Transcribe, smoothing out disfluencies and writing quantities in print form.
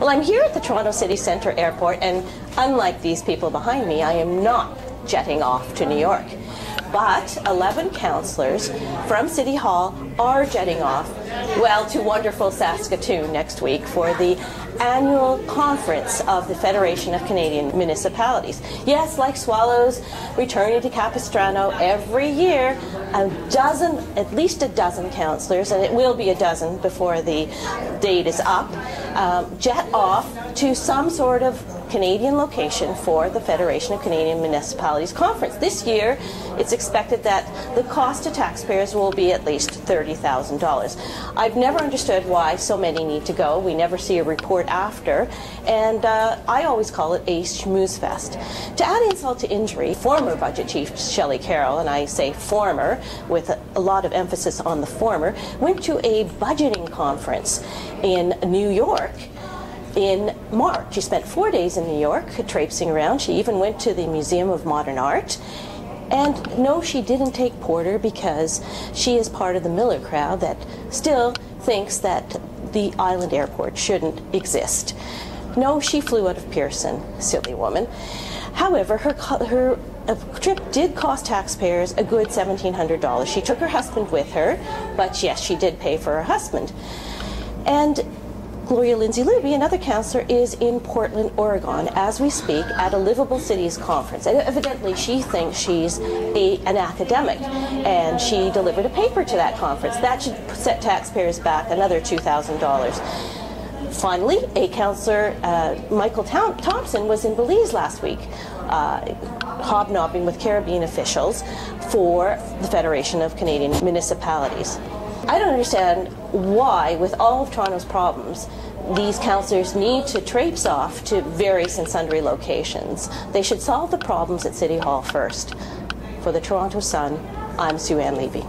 Well, I'm here at the Toronto City Centre Airport, and unlike these people behind me, I am not jetting off to New York. But 11 councillors from City Hall are jetting off, well, to wonderful Saskatoon next week for the annual conference of the Federation of Canadian Municipalities. Yes, like swallows returning to Capistrano every year, at least a dozen councillors, and it will be a dozen before the date is up, jet off to some sort of Canadian location for the Federation of Canadian Municipalities Conference. This year, it's expected that the cost to taxpayers will be at least $30,000. I've never understood why so many need to go. We never see a report after, and I always call it a schmooze fest. To add insult to injury, former Budget Chief Shelley Carroll, and I say former with a lot of emphasis on the former, went to a budgeting conference in New York in March. She spent 4 days in New York traipsing around. She even went to the Museum of Modern Art. And no, she didn't take Porter because she is part of the Miller crowd that still thinks that the island airport shouldn't exist. No, she flew out of Pearson, silly woman. However, her trip did cost taxpayers a good $1,700. She took her husband with her, but yes, she did pay for her husband. And Gloria Lindsay-Levy, another councillor, is in Portland, Oregon, as we speak, at a Livable Cities conference. And evidently, she thinks she's an academic, and she delivered a paper to that conference. That should set taxpayers back another $2,000. Finally, a councillor, Michael Thompson, was in Belize last week, hobnobbing with Caribbean officials for the Federation of Canadian Municipalities. I don't understand why, with all of Toronto's problems, these councillors need to traipse off to various and sundry locations. They should solve the problems at City Hall first. For the Toronto Sun, I'm Sue Ann Levy.